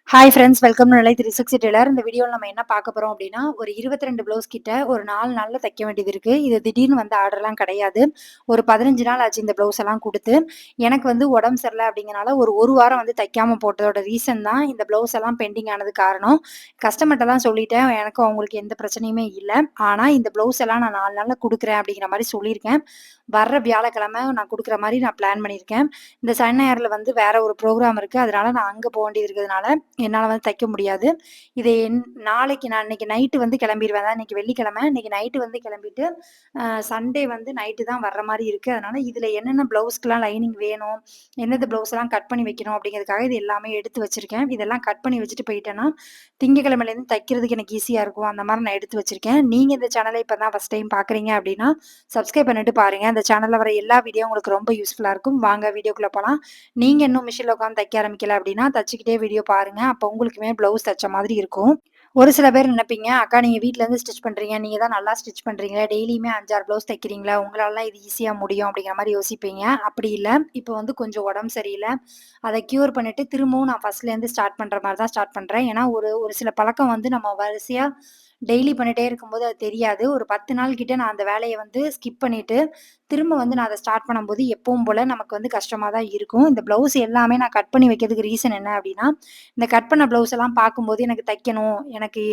Hi friends, welcome to நிலை 360 Taylor. இந்த வீடியோல நம்ம என்ன பார்க்க போறோம் அப்படின்னா, ஒரு 22 ப்ளவுஸ் கிட்ட ஒரு 4 நாள்ல தைக்க வேண்டியது இருக்கு. இது திடீர்னு வந்த ஆர்டர்லாம் கிடையாது. ஒரு 15 நாள் ஆச்சு இந்த ப்ளவுஸ் எல்லாம் குடுத்து. எனக்கு வந்து உடம்பு சரியில்ல அப்படிங்கிறனால ஒரு வாரம் வந்து தைக்காம போட்டதோட ரீசன் தான் இந்த ப்ளவுஸ் எல்லாம் பெண்டிங் ஆனது காரணம். கஸ்டமர்ட்ட தான் சொல்லிட்டேன். எனக்கும் அவங்களுக்கு எந்த பிரச்சனையுமே இல்ல. ஆனா இந்த ப்ளவுஸ் எல்லாம் நான் 4 நாள்ல குடுக்குறேன் அப்படிங்கிற மாரி சொல்லியிருக்கேன். வர்ற வியாழக்கிழமை நான் குடுக்குற மாரி நான் பிளான் பண்ணியிருக்கேன். இந்த சனி, ஞாயிறுல வந்து வேற ஒரு ப்ரோகிராம் இருக்கு. அதனால நான் அங்க போ வேண்டியது இருக்கிறதுனால என்னால வந்து தைக்க முடியாது. இது நாளைக்கு நான் இன்னைக்கு நைட்டு வந்து கிளம்பிருவேன். அதான் இன்னைக்கு வெள்ளிக்கிழமை. இன்னைக்கு நைட்டு வந்து கிளம்பிட்டு, சண்டே வந்து நைட்டு தான் வர்ற மாரி இருக்கு. அதனால இதுல என்னென்ன ப்ளவுஸ்க்குலாம் லைனிங் வேணும், எந்தெந்த ப்ளவுஸ்லாம் கட் பண்ணி வைக்கணும் அப்படிங்கிறதுக்காக இது எல்லாமே எடுத்து வச்சிருக்கேன். இதெல்லாம் கட் பண்ணி வச்சுட்டு போயிட்டேன்னா, திங்கட்கிழமையிலேருந்து தைக்கிறதுக்கு எனக்கு ஈஸியா இருக்கும். அந்த மாரி நான் எடுத்து வச்சிருக்கேன். நீங்க இந்த சேனல இப்ப தான் ஃபர்ஸ்ட் டைம் பார்க்குறீங்க அப்படின்னா, சப்ஸ்கிரைப் பண்ணிட்டு பாருங்க. இந்த சேனல்ல வர எல்லா வீடியோ உங்களுக்கு ரொம்ப யூஸ்ஃபுல்லா இருக்கும். வாங்க வீடியோக்குள்ள போலாம். நீங்க இன்னும் மிஷின்ல உட்காந்து தைக்க ஆரம்பிக்கல அப்படின்னா, தச்சுக்கிட்டே வீடியோ பாருங்க. அப்போ உங்களுக்குமே ப்ளவுஸ் தச்ச மாதிரி இருக்கும். ஒரு சில பேர் நினைப்பீங்க, "அக்கா நீங்க வீட்ல இருந்து ஸ்டிச் பண்றீங்க. நீங்க தான் நல்லா ஸ்டிச் பண்றீங்களே. டெய்லியுமே 5, 6 ப்ளவுஸ் தைக்கிறீங்களா? உங்களாலலாம் இது ஈஸியா முடியும்." அப்படிங்கிற மாரி யோசிப்பீங்க. அப்படி இல்ல. இப்போ வந்து கொஞ்சம் உடம்பு சரியில்ல. அத கியூர் பண்ணிட்டு திரும்பவும் நான் ஃபர்ஸ்ட்லேருந்து ஸ்டார்ட் பண்ற மாரி தான் ஸ்டார்ட் பண்றேன். ஏன்னா ஒரு ஒரு சில பழக்கம் வந்து நம்ம வரிசையா டெய்லி பண்ணிட்டே இருக்கும்போது அது தெரியாது. ஒரு 10 நாள் கிட்ட நான் அந்த வேலைய வந்து ஸ்கிப் பண்ணிட்டு, திரும்ப வந்து நான் அத ஸ்டார்ட் பண்ணும்போது எப்பவும் போல நமக்கு வந்து கஷ்டமா தான் இருக்கும். இந்த ப்ளவுஸ் எல்லாமே நான் கட் பண்ணி வைக்கிறதுக்கு ரீசன் என்ன அப்டின்னா, இந்த கட் பண்ண ப்ளவுஸ் எல்லாம் பார்க்கும்போது எனக்கு தைக்கணும், எனக்கு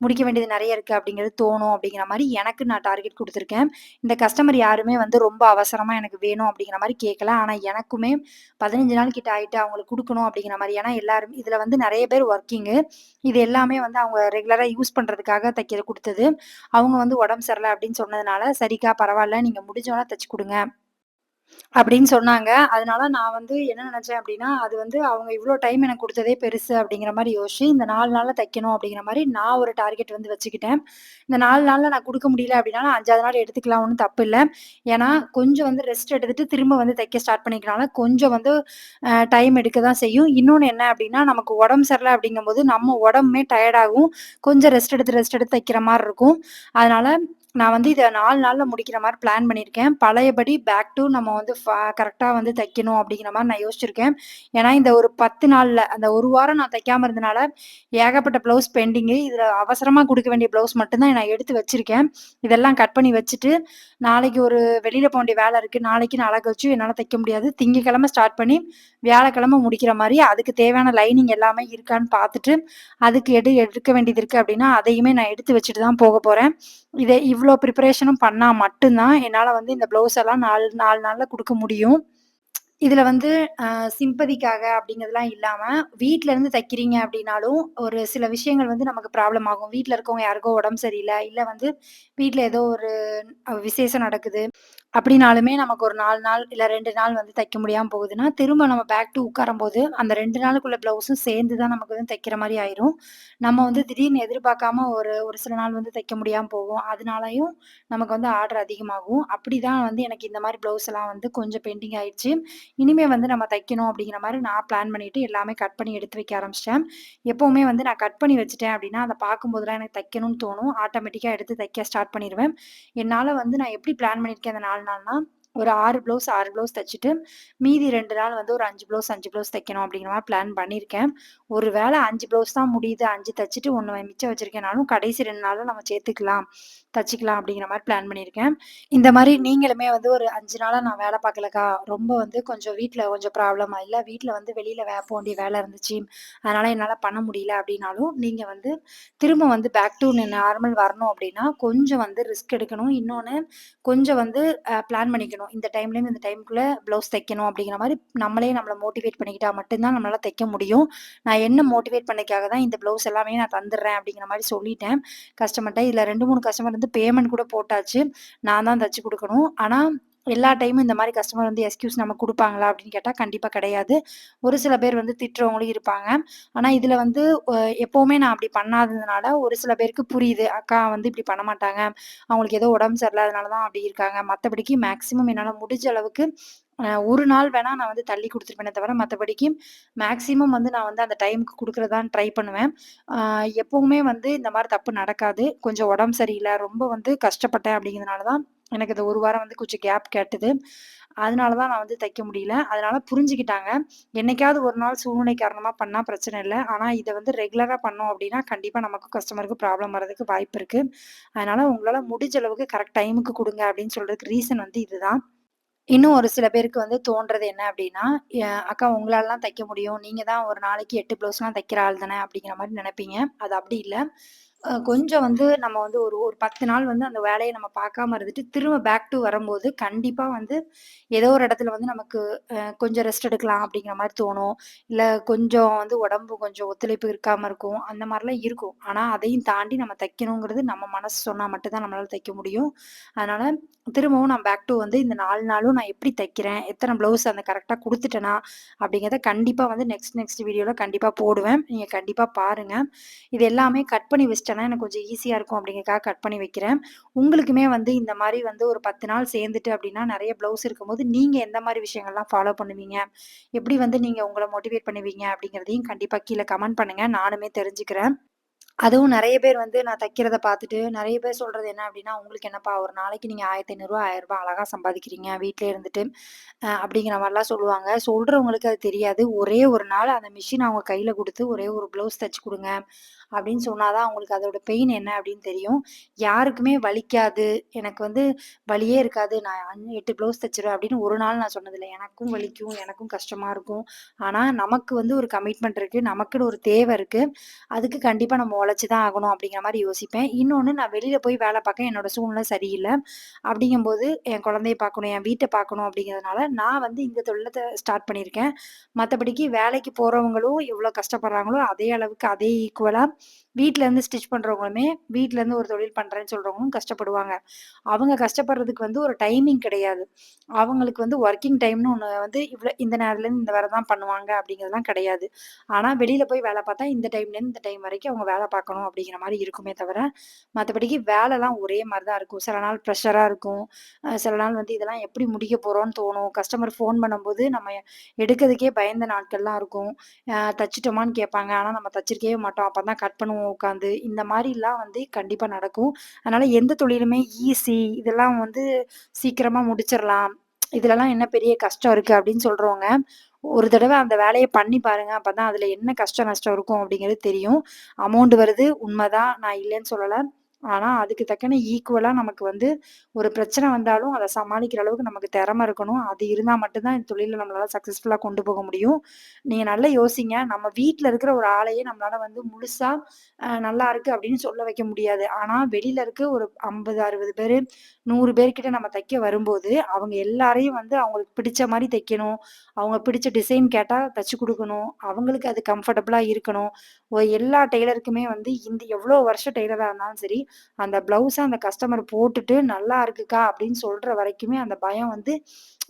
முடிக்க வேண்டியது நெறைய இருக்கு அப்டிங்கிறது தோணும் அப்டிங்கிற மாரி எனக்கு நான் டார்கெட் குடுத்துருக்கேன். இந்த கஸ்டமர் யாருமே வந்து ரொம்ப அவசரமா எனக்கு வேணும் அப்டிங்கிற மாரி கேட்கல. ஆனா எனக்குமே 15 நாள் கிட்ட ஆயிட்டு அவங்களுக்கு குடுக்கணும் அப்டிங்கிற மாரி. ஏன்னா எல்லாரும் இதுல வந்து நெறைய பேர் வொர்க்கிங்கு. இது எல்லாமே வந்து அவங்க ரெகுலரா யூஸ் பண்றதுக்காக தைக்க குடுத்தது. அவங்க வந்து உடம்பு சரியில்ல அப்டின்னு சொன்னதுனால, "சரிக்கா பரவால்ல. நீங்க முடிஞ்சோன தச்சு குடுங்க." அப்படின்னு சொன்னாங்க. அதனால நான் வந்து என்ன நெனச்சேன் அப்டின்னா, அது வந்து அவங்க இவ்ளோ டைம் எனக்கு குடுத்ததே பெருசு அப்டிங்கிற மாரி யோசிச்சு, இந்த 4 நாள்ல தைக்கணும் அப்டிங்கிற மாரி நான் ஒரு டார்கெட் வந்து வச்சுக்கிட்டேன். இந்த 4 நாள்ல நான் குடுக்க முடியல அப்டின்னாலும் 5வது நாள் எடுத்துக்கலாம் ஒண்ணும் தப்பில்ல. ஏன்னா, கொஞ்சம் வந்து ரெஸ்ட் எடுத்துட்டு திரும்ப வந்து தைக்க ஸ்டார்ட் பண்ணிக்கிறனால கொஞ்சம் வந்து டைம் எடுக்க தான் செய்யும். இன்னொன்னு என்ன அப்டின்னா, நமக்கு உடம்பு சரியில்ல அப்டிங்கும்போது நம்ம உடம்புமே டயர்ட் ஆகும். கொஞ்சம் ரெஸ்ட் எடுத்து தைக்கிற மாரி இருக்கும். அதனால நான் வந்து இத 4 நாள்ல முடிக்கிற மாரி பிளான் பண்ணியிருக்கேன். பழையபடி பேக் டூ நம்ம வந்து கரெக்ட்டா வந்து தைக்கணும் அப்டிங்கிற மாரி நான் யோசிச்சிருக்கேன். ஏன்னா, இந்த ஒரு 10 நாள்ல அந்த 1 வாரம் நான் தைக்காம இருந்தனால, ஏகப்பட்ட ப்ளவுஸ் பெண்டிங்கு. இதுல அவசரமா குடுக்க வேண்டிய ப்ளவுஸ் மட்டும் தான் நான் எடுத்து வச்சிருக்கேன். இதெல்லாம் கட் பண்ணி வச்சுட்டு, நாளைக்கு ஒரு வெளியில போ வேண்டிய வேல இருக்கு. நாளைக்கு நாள கழிச்சு என்னால தைக்க முடியாது. திங்கட்கிழமை ஸ்டார்ட் பண்ணி வியாழக்கிழமை முடிக்கிற மாரி, அதுக்கு தேவையான லைனிங் எல்லாமே இருக்கான்னு பார்த்துட்டு, அதுக்கு எடுக்க வேண்டியது இருக்கு அப்டின்னா, அதையுமே நான் எடுத்து வச்சுட்டு தான் போக போறேன். இவ்ளோ ப்ரிப்பரேஷனும் பண்ணா மட்டும் தான், என்னால வந்து இந்த ப்ளவுஸ் எல்லாம் 4 நாள்ல குடுக்க முடியும். இதுல வந்து சிம்பதிக்காக அப்படிங்கிறதுலாம் இல்லாம, வீட்ல இருந்து தைக்கிறீங்க அப்படின்னாலும், ஒரு சில விஷயங்கள் வந்து நமக்கு ப்ராப்ளம் ஆகும். வீட்ல இருக்கவங்க யாருக்கோ உடம்பு சரியில்ல, இல்ல வந்து வீட்ல ஏதோ ஒரு விசேஷம் நடக்குது. அப்படின்னாலுமே நமக்கு ஒரு 4 நாள், இல்ல 2 நாள் வந்து தைக்க முடியாம போகுதுன்னா, திரும்ப நம்ம பேக் டூ உட்காரும்போது, அந்த 2 நாளுக்குள்ள ப்ளவுஸும் சேர்ந்து தான் நமக்கு வந்து தைக்கிற மாரி ஆயிரும். நம்ம வந்து திடீர்னு எதிர்பார்க்காம ஒரு ஒரு சில நாள் வந்து தைக்க முடியாம போகும். அதனாலயும் நமக்கு வந்து ஆர்டர் அதிகமாகும். அப்படிதான் வந்து எனக்கு இந்த மாரி ப்ளவுஸ் எல்லாம் வந்து கொஞ்சம் பெண்டிங் ஆயிடுச்சு. இனிமே வந்து நம்ம தைக்கணும் அப்படிங்கிற மாரி நான் பிளான் பண்ணிட்டு எல்லாமே கட் பண்ணி எடுத்து வைக்க ஆரம்பிச்சுட்டேன். எப்பவுமே வந்து நான் கட் பண்ணி வச்சுட்டேன் அப்படின்னா, அத பார்க்கும்போதெல்லாம் எனக்கு தைக்கணும்னு தோணும். ஆட்டோமேட்டிக்கா எடுத்து தைக்க ஸ்டார்ட் பண்ணிருவேன். என்னால வந்து நான் எப்படி பிளான் பண்ணியிருக்கேன் அந்த 4 நாள்னா, ஒரு 6 ப்ளவுஸ் தச்சுட்டு, மீதி 2 நாள் வந்து ஒரு 5 ப்ளவுஸ் தைக்கணும் அப்படிங்கிற மாரி பிளான் பண்ணியிருக்கேன். ஒரு வேள 5 ப்ளவுஸ் தான் முடியுது, 5 தச்சுட்டு 1 மிச்சம் வச்சிருக்கேன்னாலும், கடைசி 2 நாள்ல நம்ம சேர்த்துக்கலாம், தச்சுக்கலாம் அப்படிங்கிற மாரி பிளான் பண்ணியிருக்கேன். இந்த மாரி நீங்களுமே வந்து ஒரு 5 நாளா நான் வேல பார்க்கலக்கா, ரொம்ப வந்து கொஞ்சம் வீட்ல கொஞ்சம் ப்ராப்ளமா இல்ல, வீட்ல வந்து வெளியில போ வேண்டிய வேல இருந்துச்சு. அதனால என்னால பண்ண முடியல அப்டின்னாலும், நீங்க வந்து திரும்ப வந்து பேக் டூ நார்மல் வரணும் அப்டின்னா, கொஞ்சம் வந்து ரிஸ்க் எடுக்கணும். இன்னொன்னு கொஞ்சம் வந்து பிளான் பண்ணிக்கணும். இந்த டைம்லேருந்து இந்த டைம்க்குள்ள ப்ளவுஸ் தைக்கணும் அப்டிங்கிற மாரி நம்மள மோட்டிவேட் பண்ணிக்கிட்டா மட்டும் தான் நம்மளால தைக்க முடியும். நான் என்ன மோட்டிவேட் பண்ணதுக்காக தான் இந்த ப்ளவுஸ் எல்லாமே நான் தந்துர்றேன் அப்டிங்கிற மாரி சொல்லிட்டேன் கஸ்டமர்ட்ட. இதுல 2, 3 கஸ்டமர் வந்து பேமெண்ட் கூட போட்டாச்சு. நான் தான் தச்சு குடுக்கணும். ஆனா, எல்லா டைமும் இந்த மாரி கஸ்டமர் வந்து எக்ஸ்கியூஸ் நமக்கு குடுப்பாங்களா? அப்படின்னு கேட்டா கண்டிப்பா கிடையாது. ஒரு சில பேர் வந்து திட்டுறவங்களும் இருப்பாங்க. ஆனா, இதுல வந்து அ எப்பவுமே நான் அப்படி பண்ணாததுனால, ஒரு சில பேருக்கு புரியுது. அக்கா வந்து இப்படி பண்ண மாட்டாங்க. அவங்களுக்கு ஏதோ உடம்பு சரியில்லாதனால தான் அப்படி இருக்காங்க. மத்தபடிக்கு மேக்ஸிமம் என்னால முடிஞ்ச அளவுக்கு ஒரு நாள் வேணா நான் வந்து தள்ளி குடுத்துருப்பேனே தவிர, மத்தபடிக்கு மேக்ஸிமம் வந்து நான் வந்து அந்த டைம்க்கு குடுக்குறது தான் ட்ரை பண்ணுவேன். அ எப்பவுமே வந்து இந்த மாரி தப்பு நடக்காது. கொஞ்சம் உடம்பு சரியில்ல, ரொம்ப வந்து கஷ்டப்பட்டேன் அப்படிங்கிறதுனால தான் எனக்கு இந்த 1 வாரம் வந்து கொஞ்சம் கேப் கேட்டது. அதனால தான் நான் வந்து தைக்க முடியல. அதனால புரிஞ்சுக்கிட்டாங்க. என்னைக்காவது ஒரு நாள் சூழ்நிலை காரணமா பண்ணா பிரச்சனை இல்ல. ஆனா இத வந்து ரெகுலரா பண்ணோம் அப்டின்னா, கண்டிப்பா நமக்கும் கஸ்டமருக்கும் ப்ராப்ளம் வரதுக்கு வாய்ப்பு இருக்கு. அதனால உங்களால முடிஞ்ச அளவுக்கு கரெக்ட் டைமுக்கு குடுங்க அப்டின்னு சொல்றதுக்கு ரீசன் வந்து இதுதான். இன்னும் ஒரு சில பேருக்கு வந்து தோன்றது என்ன அப்டின்னா, அக்கா உங்களாலலாம் தைக்க முடியும். நீங்க தான் ஒரு நாளைக்கு 8 ப்ளவுஸ்லாம் தைக்கிற ஆள் தானே அப்டிங்கிற மாரி நெனைப்பீங்க. அது அப்டி இல்ல. கொஞ்சம் வந்து நம்ம வந்து ஒரு ஒரு 10 நாள் வந்து அந்த வேலைய நம்ம பார்க்காம இருந்துட்டு, திரும்ப பேக் டூ வரும்போது, கண்டிப்பா வந்து ஏதோ ஒரு இடத்துல வந்து நமக்கு கொஞ்சம் ரெஸ்ட் எடுக்கலாம் அப்படிங்கிற மாரி தோணும். இல்ல கொஞ்சம் வந்து உடம்பு கொஞ்சம் ஒத்துழைப்பு இருக்காம இருக்கும். அந்த மாரிலாம் இருக்கும். ஆனா, அதையும் தாண்டி நம்ம தைக்கணுங்கிறது நம்ம மனசு சொன்னா மட்டும் தான் நம்மளால தைக்க முடியும். அதனால திரும்பவும் நான் பேக் டூ வந்து இந்த 4 நாளும் நான் எப்படி தைக்கிறேன்? எத்தன ப்ளவுஸ் அந்த கரெக்ட்டா குடுத்துட்டேனா? அப்படிங்கிறத கண்டிப்பா வந்து நெக்ஸ்ட் வீடியோல கண்டிப்பா போடுவேன். நீங்க கண்டிப்பா பாருங்க. இது எல்லாமே கட் பண்ணி வச்சுட்டேன்னா, எனக்கு கொஞ்சம் ஈஸியா இருக்கும் அப்படிங்கிறதுக்காக கட் பண்ணி வைக்கிறேன். உங்களுக்குமே வந்து இந்த மாரி வந்து ஒரு 10 நாள் சேர்ந்துட்டு அப்படின்னா, நெறைய ப்ளவுஸ் இருக்கும்போது, நீங்க எந்த மாரி விஷயங்கள்லாம் ஃபாலோ பண்ணுவீங்க? எப்படி வந்து நீங்க உங்கள மோட்டிவேட் பண்ணுவீங்க? அப்படிங்கிறதையும் கண்டிப்பா கீழ கமெண்ட் பண்ணுங்க. நானுமே தெரிஞ்சுக்கிறேன். அதுவும் நெறைய பேர் வந்து நான் தைக்கிறத பார்த்துட்டு, நெறைய பேர் சொல்றது என்ன அப்டின்னா, "உங்களுக்கு என்னப்பா ஒரு நாளைக்கு நீங்க ரூ. 1500 ரூ. 1000 அழகா சம்பாதிக்கிறீங்க வீட்லயே இருந்துட்டு." அப்படிங்கிற மாரிலாம் சொல்லுவாங்க. சொல்றவங்களுக்கு அது தெரியாது. ஒரே ஒரு நாள் அந்த மிஷின அவங்க கையில குடுத்து, ஒரே ஒரு ப்ளவுஸ் தச்சு குடுங்க அப்படின்னு சொன்னா தான் அவங்களுக்கு அதோட பெயின் என்ன அப்படின்னு தெரியும். யாருக்குமே வலிக்காது. எனக்கு வந்து வலியே இருக்காது. நான் 8 ப்ளவுஸ் தச்சுருவேன் அப்படின்னு ஒரு நாள் நான் சொன்னதில்ல. எனக்கும் வலிக்கும், எனக்கும் கஷ்டமா இருக்கும். ஆனா நமக்கு வந்து ஒரு கமிட்மெண்ட் இருக்கு. நமக்குன்னு ஒரு தேவை இருக்கு. அதுக்கு கண்டிப்பா நம்ம உழைச்சு தான் ஆகணும் அப்படிங்கிற மாரி யோசிப்பேன். இன்னொன்னு நான் வெளியில போய் வேலை பார்க்க என்னோட சூழ்நிலை சரியில்ல. அப்படிங்கும்போது என் குழந்தைய பார்க்கணும், என் வீட்ட பார்க்கணும் அப்படிங்கிறதுனால நான் வந்து இந்த தொழில ஸ்டார்ட் பண்ணியிருக்கேன். மத்தபடிக்கு வேலைக்கு போறவங்களும் எவ்வளோ கஷ்டப்படுறாங்களோ, அதே அளவுக்கு அதே ஈக்குவலா வீட்ல இருந்து ஸ்டிச் பண்றவங்களுமே, வீட்ல இருந்து ஒரு தொழில் பண்றேன்னு சொல்றவங்களும் கஷ்டப்படுவாங்க. அவங்க கஷ்டப்படுறதுக்கு வந்து ஒரு டைமிங் கிடையாது. அவங்களுக்கு வந்து வொர்க்கிங் டைம்னு ஒண்ணு வந்து இந்த நேரத்துலேருந்து இந்த வேலை தான் பண்ணுவாங்க அப்படிங்கிறதெல்லாம் கிடையாது. ஆனா வெளியில போய் வேலை பார்த்தா இந்த டைம்லேருந்து இந்த டைம் வரைக்கும் அவங்க வேலை பார்க்கணும் அப்படிங்கிற மாரி இருக்குமே தவிர, மத்தபடிக்கு வேலைலாம் ஒரே மாரி தான் இருக்கும். சில நாள் ப்ரெஷரா இருக்கும். சில நாள் வந்து இதெல்லாம் எப்படி முடிக்க போறோம்ன்னு தோணும். கஸ்டமர் ஃபோன் பண்ணும்போது நம்ம எடுக்கிறதுக்கே பயந்த நாட்கள்லாம் இருக்கும். தச்சுட்டோமான்னு கேட்பாங்க. ஆனா நம்ம தச்சிருக்கவே மாட்டோம். அப்பதான் கட் பண்ணுவோம் உட்காந்து. இந்த மாரிலாம் வந்து கண்டிப்பா நடக்கும். அதனால எந்த தொழிலுமே ஈஸி இதெல்லாம் வந்து சீக்கிரமா முடிச்சிரலாம். இதுலலாம் என்ன பெரிய கஷ்டம் இருக்கு அப்படின்னு சொல்றவங்க, ஒரு தடவ அந்த வேலைய பண்ணி பாருங்க. அப்பதான் அதுல என்ன கஷ்டம், நஷ்டம் இருக்கும் அப்படிங்கிறது தெரியும். அமௌண்ட் வருது உண்மதான். நான் இல்லன்னு சொல்லல. ஆனா, அதுக்கு தக்கன ஈக்குவலா நமக்கு வந்து ஒரு பிரச்சனை வந்தாலும் அத சமாளிக்கிற அளவுக்கு நமக்கு திறமை இருக்கணும். அது இருந்தா மட்டும் தான் இந்த தொழில்ல நம்மளால சக்சஸ்ஃபுல்லா கொண்டு போக முடியும். நீங்க நல்லா யோசிங்க. நம்ம வீட்ல இருக்கிற ஒரு ஆளையே நம்மளால வந்து முழுசா நல்லா இருக்கு அப்படின்னு சொல்ல வைக்க முடியாது. ஆனா, வெளியில இருக்க ஒரு 50, 60 பேரு, 100 பேர்கிட்ட நம்ம தைக்க வரும்போது, அவங்க எல்லாரையும் வந்து அவங்களுக்கு பிடிச்ச மாரி தைக்கணும். அவங்க பிடிச்ச டிசைன் கேட்டா தச்சு குடுக்கணும். அவங்களுக்கு அது கம்ஃபர்டபுளா இருக்கணும். எல்லா டெய்லருக்குமே வந்து எவ்வளோ வருஷம் டெய்லரா இருந்தாலும் சரி, அந்த ப்ளவுஸ அந்த கஸ்டமர் போட்டுட்டு, "நல்லா இருக்குக்கா" அப்படின்னு சொல்ற வரைக்குமே அந்த பயம் வந்து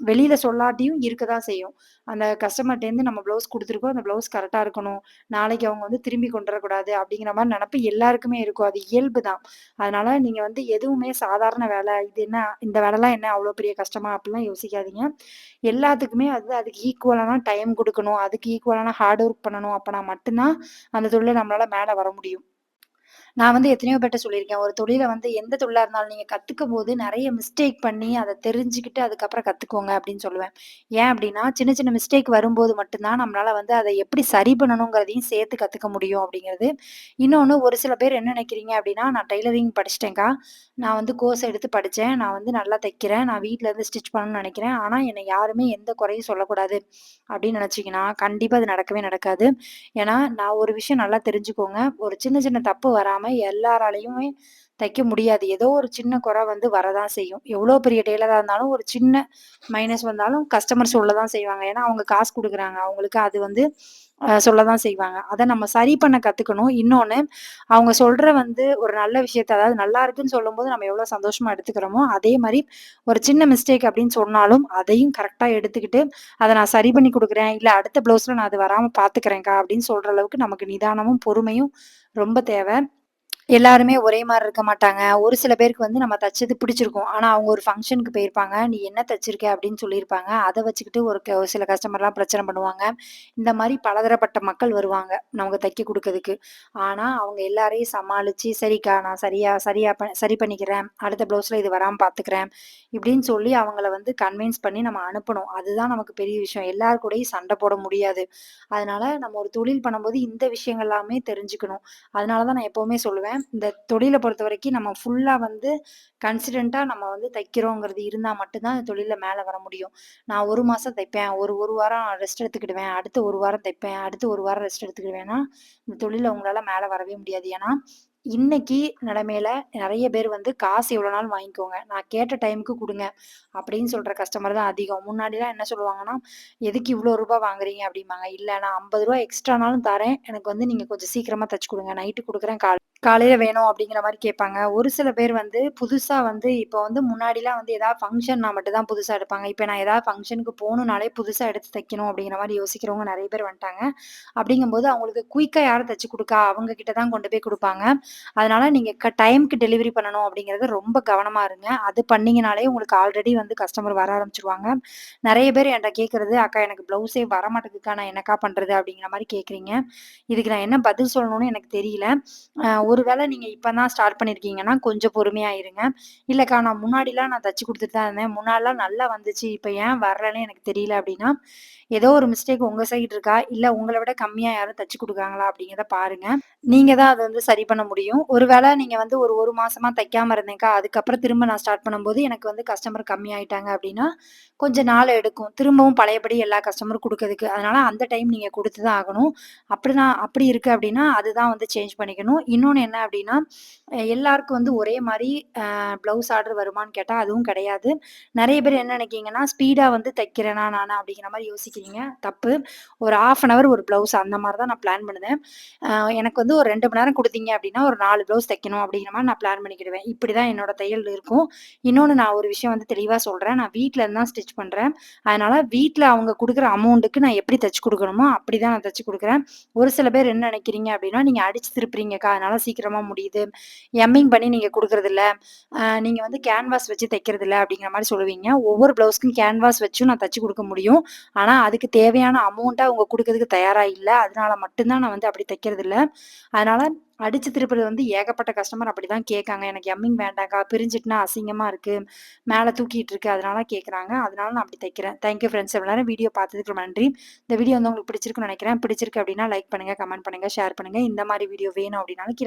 வெளியில சொல்லாட்டியும் இருக்க தான் செய்யும். அந்த கஸ்டமர்ட்டேருந்து நம்ம ப்ளவுஸ் குடுத்துருக்கோம். அந்த ப்ளவுஸ் கரெக்ட்டா இருக்கணும். நாளைக்கு அவங்க வந்து திரும்பி கொண்டு வரக்கூடாது அப்படிங்கிற மாரி நெனப்பு எல்லாருக்குமே இருக்கும். அது இயல்பு தான். அதனால நீங்க வந்து எதுவுமே சாதாரண வேலை, இது என்ன இந்த வேலைலாம் என்ன அவ்வளோ பெரிய கஷ்டமா? அப்படிலாம் யோசிக்காதீங்க. எல்லாத்துக்குமே வந்து அதுக்கு ஈக்குவலான டைம் குடுக்கணும். அதுக்கு ஈக்குவலான ஹார்ட் ஒர்க் பண்ணணும். அப்பனா மட்டும் தான் அந்த தொழில்ல நம்மளால மேல வர முடியும். நான் வந்து எத்தனையோ பேர்ட்ட சொல்லியிருக்கேன். ஒரு தொழில வந்து எந்த தொழிலா இருந்தாலும் நீங்க கத்துக்கும்போது நெறைய மிஸ்டேக் பண்ணி, அத தெரிஞ்சுக்கிட்டு அதுக்கப்புறம் கத்துக்கோங்க அப்படின்னு சொல்லுவேன். ஏன் அப்படின்னா, சின்ன சின்ன மிஸ்டேக் வரும்போது மட்டும் தான் நம்மளால வந்து அத எப்படி சரி பண்ணணுங்கிறதையும் சேர்த்து கத்துக்க முடியும் அப்படிங்கிறது. இன்னொன்னு ஒரு சில பேர் என்ன நெனைக்கிறீங்க அப்படின்னா, நான் டெய்லரிங் படிச்சுட்டேன்க்கா. நான் வந்து கோர்ஸ் எடுத்து படிச்சேன். நான் வந்து நல்லா தைக்கிறேன். நான் வீட்ல இருந்து ஸ்டிச் பண்ணணும்னு நெனைக்கிறேன். ஆனா, என்னை யாருமே எந்த குறையும் சொல்லக்கூடாது அப்படின்னு நெனச்சீங்கன்னா, கண்டிப்பா அது நடக்கவே நடக்காது. ஏன்னா, நான் ஒரு விஷயம் நல்லா தெரிஞ்சுக்கோங்க. ஒரு சின்ன சின்ன தப்பு வராம எல்லாராலயுமே தைக்க முடியாது. ஏதோ ஒரு சின்ன குறை வந்து வரதான் செய்யும். எவ்வளோ பெரிய டெய்லரா இருந்தாலும் ஒரு சின்ன மைனஸ் வந்தாலும் கஸ்டமர் சொல்லதான் செய்வாங்க. ஏன்னா, அவங்க காசு குடுக்குறாங்க. அவங்களுக்கு அது வந்து சொல்லதான் செய்வாங்க. அத நம்ம சரி பண்ண கத்துக்கணும். இன்னொன்னு, அவங்க சொல்ற வந்து ஒரு நல்ல விஷயத்த அதாவது நல்லா இருக்குன்னு சொல்லும்போது நம்ம எவ்வளோ சந்தோஷமா எடுத்துக்கிறோமோ, அதே மாரி ஒரு சின்ன மிஸ்டேக் அப்படின்னு சொன்னாலும், அதையும் கரெக்ட்டா எடுத்துக்கிட்டு, அத நான் சரி பண்ணி குடுக்குறேன். இல்ல அடுத்த ப்ளவுஸ்ல நான் அது வராம பார்த்துக்கிறேன்க்கா அப்படின்னு சொல்ற அளவுக்கு நமக்கு நிதானமும், பொறுமையும் ரொம்ப தேவை. எல்லாருமே ஒரே மாரி இருக்க மாட்டாங்க. ஒரு சில பேருக்கு வந்து நம்ம தச்சது பிடிச்சிருக்கும். ஆனா, அவங்க ஒரு ஃபங்ஷனுக்கு போயிருப்பாங்க. "நீ என்ன தச்சிருக்க?" அப்படின்னு சொல்லியிருப்பாங்க. அத வச்சுக்கிட்டு ஒரு சில கஸ்டமர்லாம் பிரச்சனை பண்ணுவாங்க. இந்த மாரி பலதரப்பட்ட மக்கள் வருவாங்க, நமக்கு தைக்க குடுக்கறதுக்கு. ஆனா, அவங்க எல்லாரையும் சமாளிச்சு, "சரிக்கா, நான் சரியா சரியா சரி பண்ணிக்கிறேன். அடுத்த ப்ளவுஸ்ல இது வராம பார்த்துக்கிறேன்." இப்படின்னு சொல்லி அவங்கள வந்து கன்வின்ஸ் பண்ணி நம்ம அனுப்பணும். அதுதான் நமக்கு பெரிய விஷயம். எல்லார் கூடயும் சண்டை போட முடியாது. அதனால நம்ம ஒரு தொழில் பண்ணும்போது இந்த விஷயங்கள் எல்லாமே தெரிஞ்சுக்கணும். அதனால தான் நான் எப்பவுமே சொல்லுவேன், இந்த தொழில பொறுத்தவரைக்கும் நம்ம ஃபுல்லா வந்து கன்சிடென்ட்டா நம்ம வந்து தைக்கிறோங்கிறது இருந்தா மட்டும் தான் இந்த தொழில்ல மேல வர முடியும். நான் 1 மாசம் தைப்பேன். ஒரு வாரம் ரெஸ்ட் எடுத்துக்கிடுவேன். அடுத்து 1 வாரம் தைப்பேன். அடுத்து 1 வாரம் ரெஸ்ட் எடுத்துக்கிடுவேன்னா, இந்த தொழில்ல உங்களால மேல வரவே முடியாது. ஏன்னா, இன்னைக்கு நிலைமையில நெறைய பேர் வந்து காசு எவ்வளோ நாளும் வாங்கிக்கோங்க. நான் கேட்ட டைமுக்கு குடுங்க. அப்படின்னு சொல்ற கஸ்டமர் தான் அதிகம். முன்னாடிலாம் என்ன சொல்லுவாங்கன்னா, "எதுக்கு இவ்ளோ ரூபா வாங்குறீங்க?" அப்படிம்பாங்க. "இல்ல நான் ரூ. 50 எக்ஸ்ட்ரானாலும் தரேன். எனக்கு வந்து நீங்க கொஞ்சம் சீக்கிரமா தச்சு குடுங்க. நைட்டு குடுக்குறேன். காலையில வேணும்." அப்படிங்கிற மாரி கேட்பாங்க. ஒரு சில பேர் வந்து புதுசா வந்து இப்போ வந்து முன்னாடிலாம் வந்து ஏதாவது ஃபங்ஷன்னா மட்டும் தான் புதுசா எடுப்பாங்க. இப்ப நான் ஏதாவது ஃபங்ஷனுக்கு போணும்னாலே புதுசா எடுத்து தைக்கணும் அப்படிங்கிற மாரி யோசிக்கிறவங்க நெறைய பேர் வந்துட்டாங்க. அப்படிங்கும்போது அவங்களுக்கு குயிக்கா யார் தச்சு குடுக்கா? அவங்க கிட்ட தான் கொண்டு போய் குடுப்பாங்க. அதனால நீங்க டைம்க்கு டெலிவரி பண்ணணும் அப்படிங்கிறது ரொம்ப கவனமா இருங்க. அது பண்ணீங்கனாலே உங்களுக்கு ஆல்ரெடி வந்து கஸ்டமர் வர ஆரம்பிச்சுருவாங்க. நெறைய பேர் என்ட்ட கேட்கறது, "அக்கா எனக்கு ப்ளவுஸே வரமாட்டேங்குதுக்கா. நான் என்னக்கா பண்றது?" அப்படிங்கிற மாரி கேட்குறீங்க. இதுக்கு நான் என்ன பதில் சொல்லணும்னு எனக்கு தெரியல. ஒரு வேள நீங்க இப்ப தான் ஸ்டார்ட் பண்ணியிருக்கீங்கன்னா, கொஞ்சம் பொறுமையா இருங்க. "இல்லக்கா நான் முன்னாடிலாம் நான் தச்சு குடுத்துட்டு தான் இருந்தேன். முன்னாடிலாம் நல்லா வந்துச்சு. இப்ப ஏன் வரலன்னு எனக்கு தெரியல." அப்படின்னா, ஏதோ ஒரு மிஸ்டேக் உங்க சைடு இருக்கா? இல்ல உங்கள விட கம்மியா யாரும் தச்சு குடுக்குறாங்களா? அப்படிங்கிறத பாருங்க. நீங்க தான் அத வந்து சரி பண்ண முடியும். ஒரு வேள நீங்க வந்து ஒரு 1 மாசமா தைக்காம இருந்தேன்க்கா, அதுக்கப்புறம் திரும்ப நான் ஸ்டார்ட் பண்ணும்போது எனக்கு வந்து கஸ்டமர் கம்மியாயிட்டாங்க அப்டின்னா, கொஞ்சம் நாள் எடுக்கும். திரும்பவும் பழையபடி எல்லா கஸ்டமரும் குடுக்கறதுக்கு. அதனால அந்த டைம் நீங்க குடுத்து தான் ஆகணும். அப்படி இருக்கு அப்டின்னா, அதுதான் வந்து சேஞ்ச் பண்ணிக்கணும். இன்னொன்னு என்ன அப்டின்னா, எல்லாருக்கும் வந்து ஒரே மாரி ப்ளவுஸ் ஆர்டர் வருமான்னு கேட்டா, அதுவும் கிடையாது. நெறைய பேர் என்ன நெனைக்கிறீங்கன்னா, ஸ்பீடா வந்து தைக்கிறேனா நானு அப்படிங்கிற மாரி யோசிக்கிறீங்க. தப்பு. ஒரு 1/2 அன் ஹவர் ஒரு ப்ளவுஸ் அந்த மாரி தான் நான் பிளான் பண்ணுவேன். அ எனக்கு வந்து ஒரு 2 மணி நேரம் குடுத்தீங்க அப்படின்னா, ஒரு 4 ப்ளவுஸ் தைக்கணும் அப்படிங்கிற மாரி நான் பிளான் பண்ணிக்கிடுவேன். இப்படிதான் என்னோட தையல் இருக்கும். இன்னொன்னு நான் ஒரு விஷயம் வந்து தெளிவா சொல்றேன். நான் வீட்ல இருந்து தான் ஸ்டிச் பண்றேன். அதனால வீட்ல அவங்க குடுக்குற அமௌண்ட்டுக்கு நான் எப்படி தச்சு குடுக்கணுமோ, அப்படிதான் நான் தச்சு குடுக்குறேன். ஒரு சில பேர் என்ன நெனைக்கிறீங்க அப்படின்னா, நீங்க அடிச்சு திருப்புறீங்கக்கா, அதனால சீக்கிரமா முடியுது. எம்மிங் பண்ணி நீங்க குடுக்குறதில்ல. நீங்க வந்து கேன்வாஸ் வச்சு தைக்கிறதில்ல அப்படிங்கிற மாரி சொல்லுவீங்க. ஒவ்வொரு ப்ளவுஸ்க்கும் கேன்வாஸ் வச்சும் நான் தச்சு குடுக்க முடியும். ஆனா, அதுக்கு தேவையான அமௌண்ட்ட அவங்க குடுக்கறதுக்கு தயாரா இல்ல. அதனால மட்டும் தான் நான் வந்து அப்படி தைக்கிறதில்ல. அதனால அடிச்சு திருப்புறது வந்து ஏகப்பட்ட கஸ்டமர் அப்படிதான் கேட்காங்க. எனக்கு எம்மிங் வேண்டாங்க்கா, பிரிஞ்சுட்டுனா அசிங்கமா இருக்கு. மேல தூக்கிட்டு இருக்கு. அதனால கேட்குறாங்க. அதனால நான் அப்படி தைக்கிறேன். Thank you friends. இவ்வளவு நேரம் வீடியோ பார்த்ததுக்கு ரொம்ப நன்றி. இந்த வீடியோ வந்து உங்களுக்கு பிடிச்சிருக்குன்னு நெனைக்கிறேன். பிடிச்சிருக்கு அப்படின்னா லைக் பண்ணுங்க, கமெண்ட் பண்ணுங்க, ஷேர் பண்ணுங்க. இந்த மாரி வீடியோ வேணும் அப்படின்னாலும்